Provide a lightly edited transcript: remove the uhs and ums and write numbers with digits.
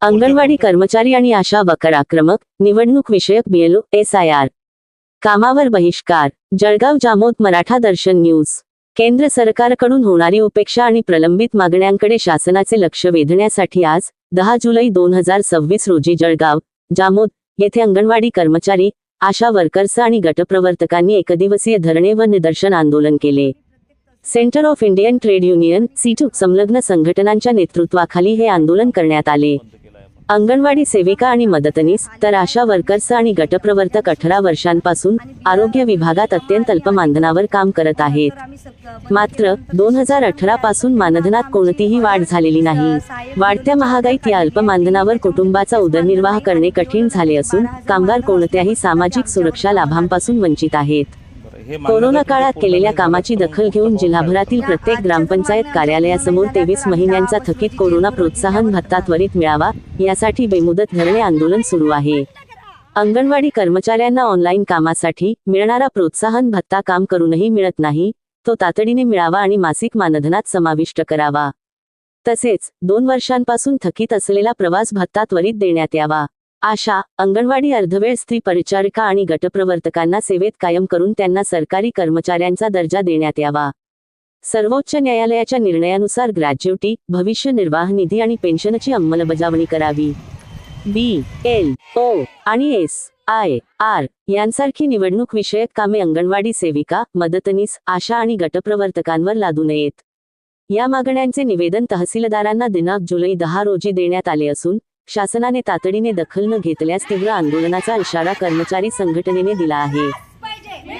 अंगणवाडी कर्मचारी आणि आशा वर्कर आक्रमक, निवडणूक विषयक BLO SIR कामावर बहिष्कार. जळगाव. जामोद. मराठा दर्शन न्यूज. केंद्र सरकारकडून होणारी उपेक्षा आणि प्रलंबित मागण्यांकडे शासनाचे लक्ष वेधण्यासाठी आज 10 जुलै 2026 रोजी जळगाव, जामोद येथे अंगणवाडी कर्मचारी, आशा वर्कर्स आणि गटप्रवर्तकांनी एकदिवसीय धरणे व निदर्शन आंदोलन केले. Centre of Indian trade union (SITU) संलग्न संघटनांच्या नेतृत्वाखाली हे आंदोलन करण्यात आले. अंगणवाडी सेविका आणि मदतनीस तर आशा वर्कर्स आणि गटप्रवर्तक 18 वर्षांपासून आरोग्य विभागात अत्यंत अल्प मानधनावर काम करत आहेत. मात्र 2018 पासून मानधनात कोणतीही वाढ झालेली नाही. वाढत्या महागाईत या अल्प मानधनावर कुटुंबाचा उदरनिर्वाह करणे कठीण झाले असून कामगार कोणत्याही सामाजिक सुरक्षा लाभांपासून वंचित आहेत. कोरोना काळात केलेल्या कामाची दखल घेऊन जिल्हाभरातील प्रत्येक ग्रामपंचायत कार्यालयासमोर 23 महिन्यांचा थकीत कोरोना प्रोत्साहन भत्ता त्वरित मिळावा यासाठी बेमुदत धरणे आंदोलन सुरू आहे. अंगणवाडी कर्मचाऱ्यांना ऑनलाईन कामासाठी मिळणारा प्रोत्साहन भत्ता काम करूनही मिळत नाही, तो तातडीने मिळावा आणि मासिक मानधनात समाविष्ट करावा. तसेच 2 वर्षांपासून थकीत असलेला प्रवास भत्ता त्वरित देण्यात यावा. आशा, अंगणवाडी अर्धवेळ स्त्री परिचारिका आणि गटप्रवर्तकांना सेवेत कायम करून त्यांना सरकारी कर्मचाऱ्यांचा दर्जा देण्यात यावा. सर्वोच्च न्यायालयाच्या निर्णयानुसार ग्रॅज्युटी, भविष्य निर्वाह निधी आणि पेन्शनची अंमलबजावणी करावी. BLO आणि SIR यांसारखी निवडणूक विषयक कामे अंगणवाडी सेविका, मदतनीस, आशा आणि गटप्रवर्तकांवर लादू नयेत. या मागण्यांचे निवेदन तहसीलदारांना दिनांक जुलै 10 रोजी देण्यात आले असून शासनाने तातडीने दखल न घेतल्यास तीव्र आंदोलनाचा इशारा कर्मचारी संघटनेने दिला आहे.